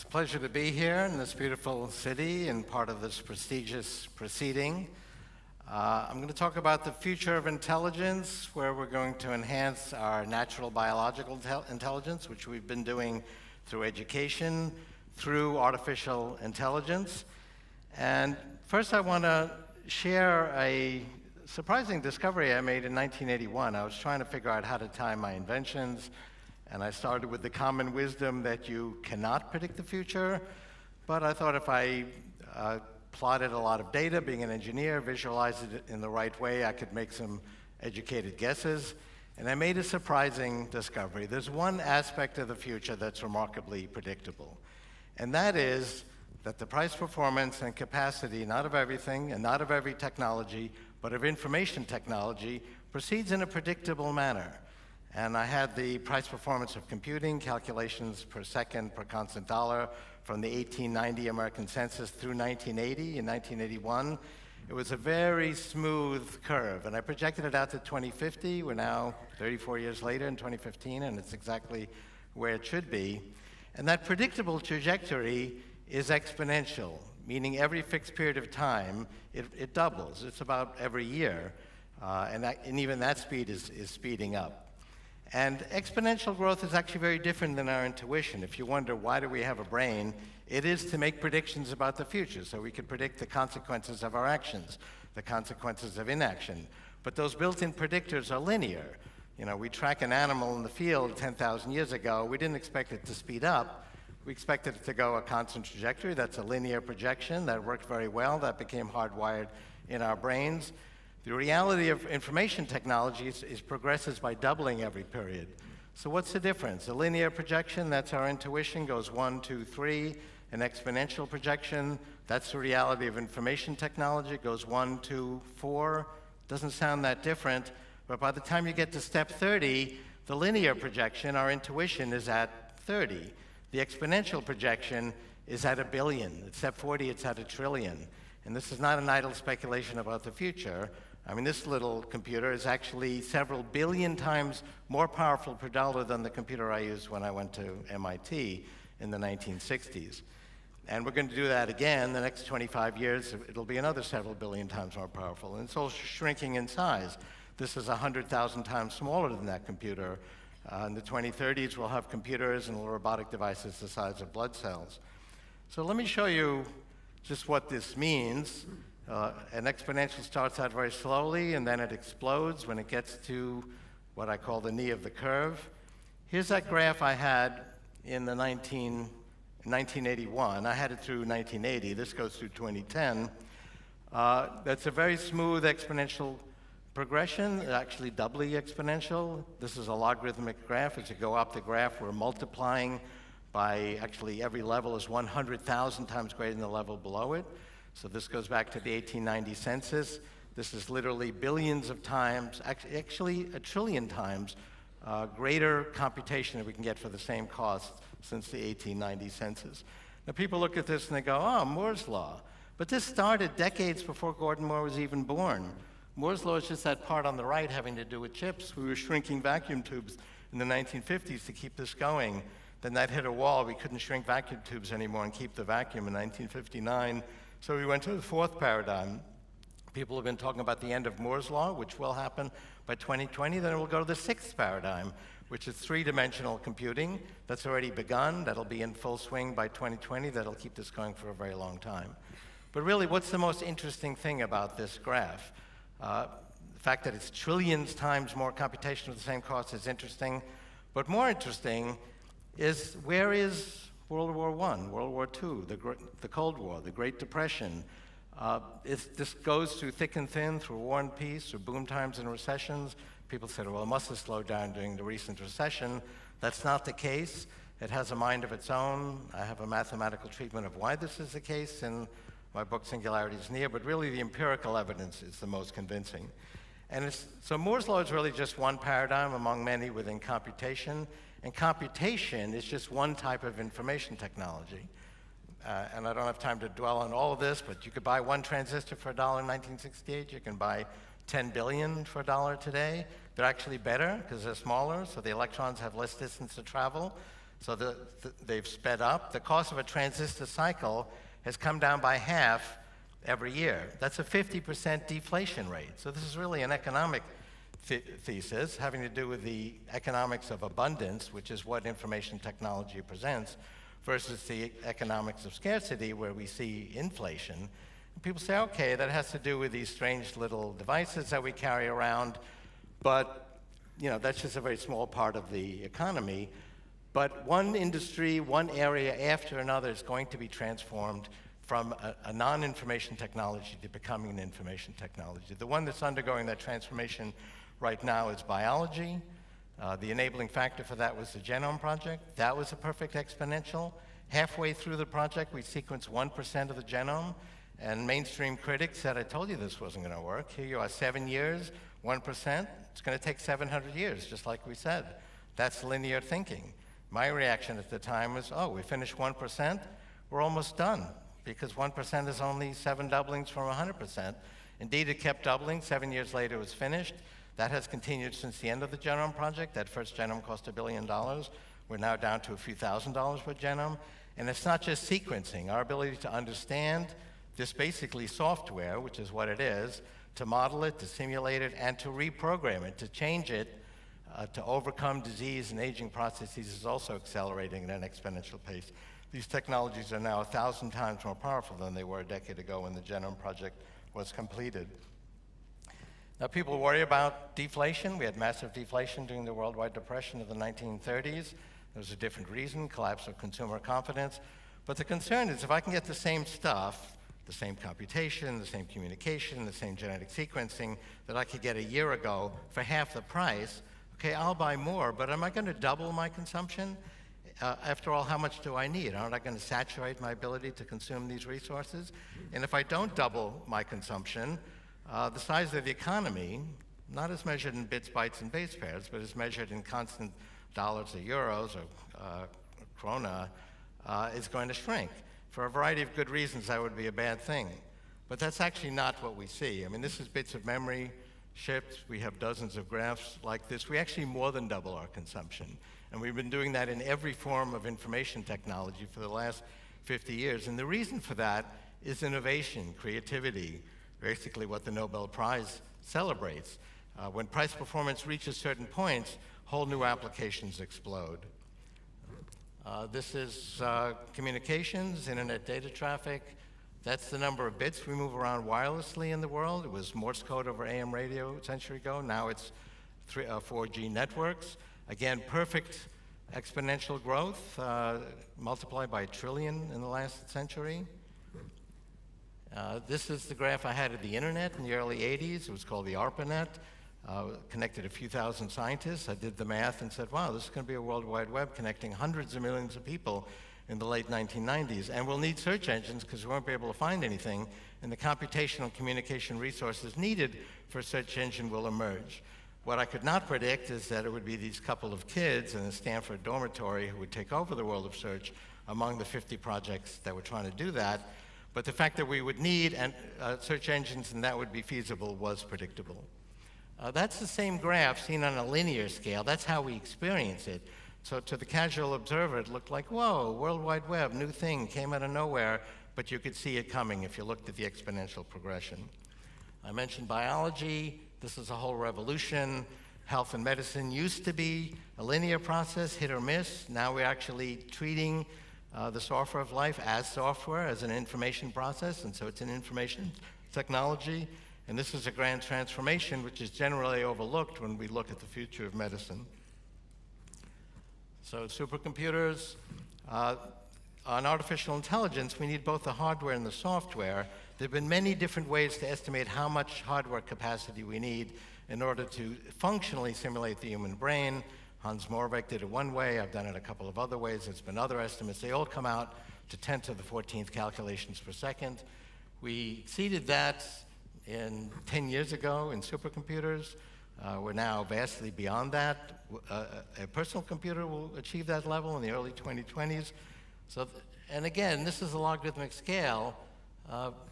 a pleasure to be here in this beautiful city and part of this prestigious proceeding. I'm going to talk about the future of intelligence, where we're going to enhance our natural biological intelligence, which we've been doing through education, through artificial intelligence. And first I want to share a surprising discovery I made in 1981. I was trying to figure out how to time my inventions, and I started with the common wisdom that you cannot predict the future, but I thought if I plotted a lot of data, being an engineer, visualized it in the right way, I could make some educated guesses. And I made a surprising discovery. There's one aspect of the future that's remarkably predictable, and that is that the price, performance, and capacity, not of everything and not of every technology, but of information technology, proceeds in a predictable manner. And I had the price performance of computing, calculations per second per constant dollar, from the 1890 American census through 1980. In 1981, it was a very smooth curve, and I projected it out to 2050. We're now 34 years later in 2015, and it's exactly where it should be. And that predictable trajectory is exponential, meaning every fixed period of time, it doubles. It's about every year, and even that speed is speeding up. And exponential growth is actually very different than our intuition. If you wonder why do we have a brain, it is to make predictions about the future, so we can predict the consequences of our actions, the consequences of inaction. But those built-in predictors are linear. You know, we track an animal in the field 10,000 years ago. We didn't expect it to speed up. We expected it to go a constant trajectory. That's a linear projection. That worked very well. That became hardwired in our brains. The reality of information technology is progresses by doubling every period. So what's the difference? A linear projection, that's our intuition, goes 1, 2, 3. An exponential projection, that's the reality of information technology, goes 1, 2, 4. Doesn't sound that different, but by the time you get to step 30, the linear projection, our intuition, is at 30. The exponential projection is at 1 billion. At step 40, it's at 1 trillion. And this is not an idle speculation about the future. I mean, this little computer is actually several billion times more powerful per dollar than the computer I used when I went to MIT in the 1960s. And we're going to do that again. The next 25 years, it'll be another several billion times more powerful. And it's all shrinking in size. This is 100,000 times smaller than that computer. In the 2030s, we'll have computers and little robotic devices the size of blood cells. So let me show you just what this means. An exponential starts out very slowly, and then it explodes when it gets to what I call the knee of the curve. Here's that graph I had in the 1981. I had it through 1980. This goes through 2010. That's a very smooth exponential progression, actually doubly exponential. This is a logarithmic graph. As you go up the graph, we're multiplying by actually every level is 100,000 times greater than the level below it. So this goes back to the 1890 census. This is literally billions of times, actually 1 trillion times greater computation that we can get for the same cost since the 1890 census. Now people look at this and they go, oh, Moore's law. But this started decades before Gordon Moore was even born. Moore's law is just that part on the right having to do with chips. We were shrinking vacuum tubes in the 1950s to keep this going. Then that hit a wall. We couldn't shrink vacuum tubes anymore and keep the vacuum in 1959. So we went to the fourth paradigm. People have been talking about the end of Moore's law, which will happen by 2020. Then we'll go to the sixth paradigm, which is three-dimensional computing. That's already begun. That'll be in full swing by 2020. That'll keep this going for a very long time. But really, what's the most interesting thing about this graph? The fact that it's trillions times more computation at the same cost is interesting. But more interesting is, where is World War I, World War II, the Cold War, the Great Depression? This goes through thick and thin, through war and peace, through boom times and recessions. People said, well, it must have slowed down during the recent recession. That's not the case. It has a mind of its own. I have a mathematical treatment of why this is the case in my book, Singularity is Near, but really the empirical evidence is the most convincing. And so Moore's law is really just one paradigm among many within computation. And computation is just one type of information technology. And I don't have time to dwell on all of this, but you could buy one transistor for $1 in 1968. You can buy 10 billion for $1 today. They're actually better because they're smaller, so the electrons have less distance to travel. So they've sped up. The cost of a transistor cycle has come down by half every year. That's a 50% deflation rate. So this is really an economic thesis having to do with the economics of abundance, which is what information technology presents, versus the economics of scarcity, where we see inflation. And people say, okay, that has to do with these strange little devices that we carry around, but that's just a very small part of the economy. But one industry, one area after another is going to be transformed from a non-information technology to becoming an information technology. The one that's undergoing that transformation right now is biology. The enabling factor for that was the Genome Project. That was a perfect exponential. Halfway through the project, we sequenced 1% of the genome, and mainstream critics said, I told you this wasn't going to work. Here you are, 7 years, 1%. It's going to take 700 years, just like we said. That's linear thinking. My reaction at the time was, oh, we finished 1%, we're almost done, because 1% is only 7 doublings from 100%. Indeed, it kept doubling. 7 years later, it was finished. That has continued since the end of the Genome Project. That first genome cost $1 billion. We're now down to a few $1,000s per genome. And it's not just sequencing. Our ability to understand this basically software, which is what it is, to model it, to simulate it, and to reprogram it, to change it, to overcome disease and aging processes is also accelerating at an exponential pace. These technologies are now 1,000 times more powerful than they were a decade ago when the Genome Project was completed. Now, people worry about deflation. We had massive deflation during the worldwide depression of the 1930s. There was a different reason, collapse of consumer confidence. But the concern is if I can get the same stuff, the same computation, the same communication, the same genetic sequencing that I could get a year ago for half the price, okay, I'll buy more, but am I going to double my consumption? After all, how much do I need? Aren't I going to saturate my ability to consume these resources? And if I don't double my consumption, the size of the economy, not as measured in bits, bytes, and base pairs, but as measured in constant dollars or euros or krona, is going to shrink. For a variety of good reasons, that would be a bad thing. But that's actually not what we see. I mean, this is bits of memory shipped. We have dozens of graphs like this. We actually more than double our consumption. And we've been doing that in every form of information technology for the last 50 years. And the reason for that is innovation, creativity, basically what the Nobel Prize celebrates. When price performance reaches certain points, whole new applications explode. This is communications, internet data traffic. That's the number of bits we move around wirelessly in the world. It was Morse code over AM radio a century ago. Now it's 4G networks. Again, perfect exponential growth, multiplied by 1 trillion in the last century. This is the graph I had of the internet in the early 80s. It was called the Arpanet. Connected a few thousand scientists. I did the math and said, wow, this is going to be a World Wide Web connecting hundreds of millions of people in the late 1990s. And we'll need search engines because we won't be able to find anything. And the computational communication resources needed for a search engine will emerge. What I could not predict is that it would be these couple of kids in a Stanford dormitory who would take over the world of search among the 50 projects that were trying to do that. But the fact that we would need search engines and that would be feasible was predictable. That's the same graph seen on a linear scale. That's how we experience it. So to the casual observer, it looked like, whoa, World Wide Web, new thing, came out of nowhere, but you could see it coming if you looked at the exponential progression. I mentioned biology. This is a whole revolution. Health and medicine used to be a linear process, hit or miss. Now we're actually treating the software of life as software, as an information process, and so it's an information technology. And this is a grand transformation, which is generally overlooked when we look at the future of medicine. So supercomputers. On artificial intelligence, we need both the hardware and the software. There have been many different ways to estimate how much hardware capacity we need in order to functionally simulate the human brain. Hans Moravec did it one way. I've done it a couple of other ways. There's been other estimates. They all come out to 10 to the 14th calculations per second. We exceeded that 10 years ago in supercomputers. We're now vastly beyond that. A personal computer will achieve that level in the early 2020s. So, and again, this is a logarithmic scale,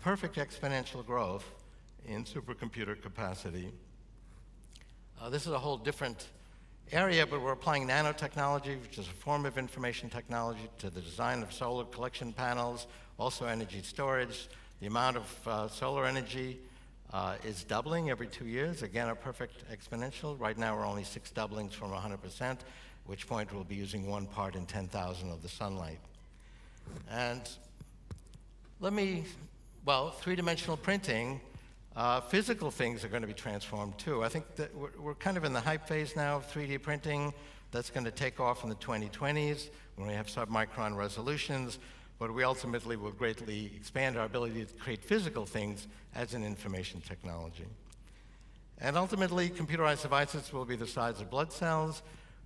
perfect exponential growth in supercomputer capacity. This is a whole different area, but we're applying nanotechnology, which is a form of information technology, to the design of solar collection panels, also energy storage. The amount of solar energy is doubling every 2 years. Again, a perfect exponential. Right now, we're only 6 doublings from 100%, at which point we'll be using 1 part in 10,000 of the sunlight. And three-dimensional printing, physical things are going to be transformed too. I think that we're kind of in the hype phase now of 3D printing. That's going to take off in the 2020s when we have submicron resolutions, but we ultimately will greatly expand our ability to create physical things as an information technology. And ultimately, computerized devices will be the size of blood cells.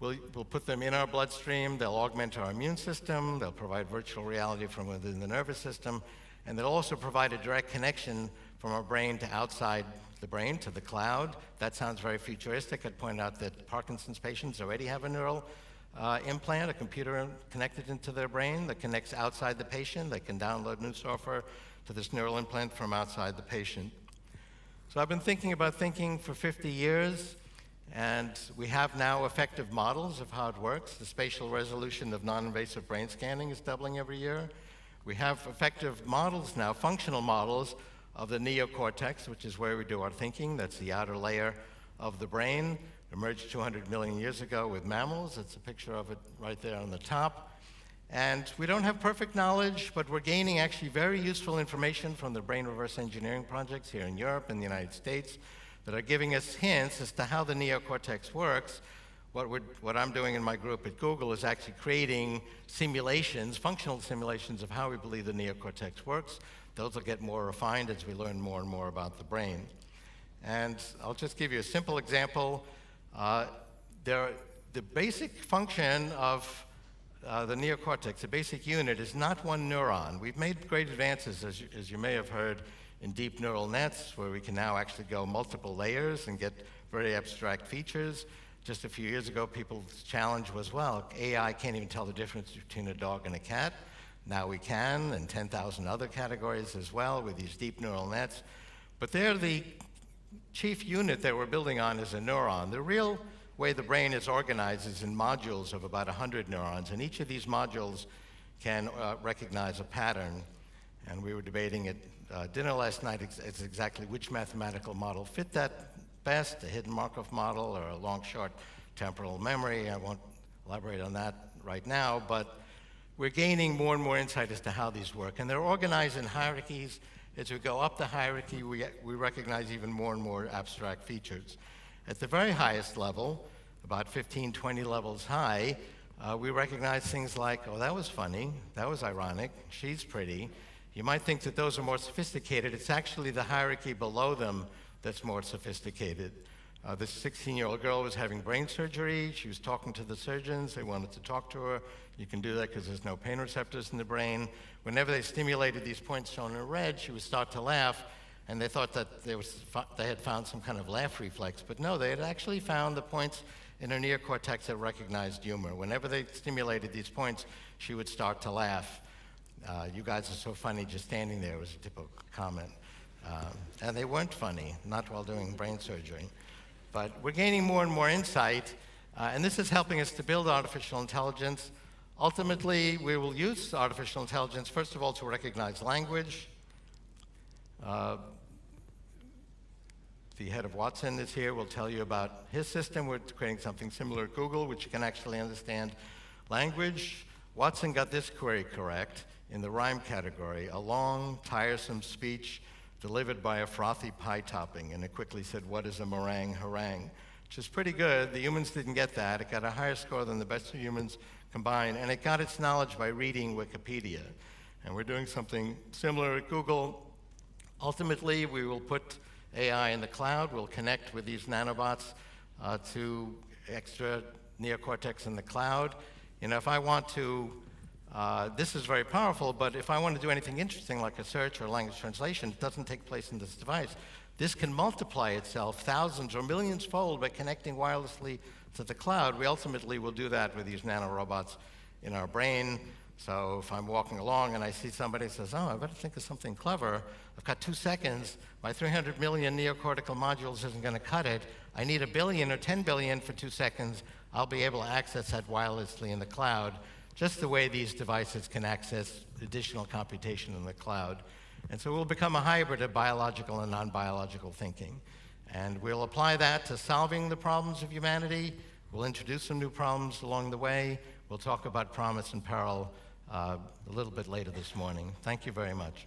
We'll put them in our bloodstream. They'll augment our immune system. They'll provide virtual reality from within the nervous system. And they'll also provide a direct connection from our brain to outside the brain, to the cloud. That sounds very futuristic. I'd point out that Parkinson's patients already have a neural implant, a computer connected into their brain that connects outside the patient. They can download new software to this neural implant from outside the patient. So I've been thinking about thinking for 50 years, and we have now effective models of how it works. The spatial resolution of non-invasive brain scanning is doubling every year. We have effective models now, functional models, of the neocortex, which is where we do our thinking. That's the outer layer of the brain. Emerged 200 million years ago with mammals. It's a picture of it right there on the top. And we don't have perfect knowledge, but we're gaining actually very useful information from the brain reverse engineering projects here in Europe and the United States that are giving us hints as to how the neocortex works. What I'm doing in my group at Google is actually creating simulations, functional simulations of how we believe the neocortex works. Those will get more refined as we learn more and more about the brain. And I'll just give you a simple example. The basic function of the neocortex, the basic unit, is not one neuron. We've made great advances, as you may have heard, in deep neural nets, where we can now actually go multiple layers and get very abstract features. Just a few years ago, people's challenge was, well, AI can't even tell the difference between a dog and a cat. Now we can, and 10,000 other categories as well with these deep neural nets. But there, the chief unit that we're building on is a neuron. The real way the brain is organized is in modules of about 100 neurons, and each of these modules can recognize a pattern. And we were debating at dinner last night exactly which mathematical model fit that best, a hidden Markov model or a long-short temporal memory. I won't elaborate on that right now, but we're gaining more and more insight as to how these work. And they're organized in hierarchies. As we go up the hierarchy, we recognize even more and more abstract features. At the very highest level, about 15, 20 levels high, we recognize things like, oh, that was funny, that was ironic, she's pretty. You might think that those are more sophisticated. It's actually the hierarchy below them that's more sophisticated. This 16-year-old girl was having brain surgery. She was talking to the surgeons. They wanted to talk to her. You can do that because there's no pain receptors in the brain. Whenever they stimulated these points shown in red, she would start to laugh, and they thought that they had found some kind of laugh reflex. But no, they had actually found the points in her neocortex that recognized humor. Whenever they stimulated these points, she would start to laugh. You guys are so funny just standing there was a typical comment. And they weren't funny, not while doing brain surgery. But we're gaining more and more insight, and this is helping us to build artificial intelligence. Ultimately, we will use artificial intelligence, first of all, to recognize language. The head of Watson is here. We'll tell you about his system. We're creating something similar at Google, which can actually understand language. Watson got this query correct in the rhyme category: a long, tiresome speech delivered by a frothy pie topping. And it quickly said, what is a meringue harangue? Which is pretty good. The humans didn't get that. It got a higher score than the best of humans combined. And it got its knowledge by reading Wikipedia. And we're doing something similar at Google. Ultimately, we will put AI in the cloud. We'll connect with these nanobots to extra neocortex in the cloud. You know, if I want to, this is very powerful, but if I want to do anything interesting like a search or language translation, it doesn't take place in this device. This can multiply itself thousands or millions fold by connecting wirelessly to the cloud. We ultimately will do that with these nanorobots in our brain. So if I'm walking along and I see somebody who says, oh, I better think of something clever. I've got 2 seconds. My 300 million neocortical modules isn't going to cut it. I need 1 billion or 10 billion for 2 seconds. I'll be able to access that wirelessly in the cloud, just the way these devices can access additional computation in the cloud. And so we'll become a hybrid of biological and non-biological thinking. And we'll apply that to solving the problems of humanity. We'll introduce some new problems along the way. We'll talk about promise and peril a little bit later this morning. Thank you very much.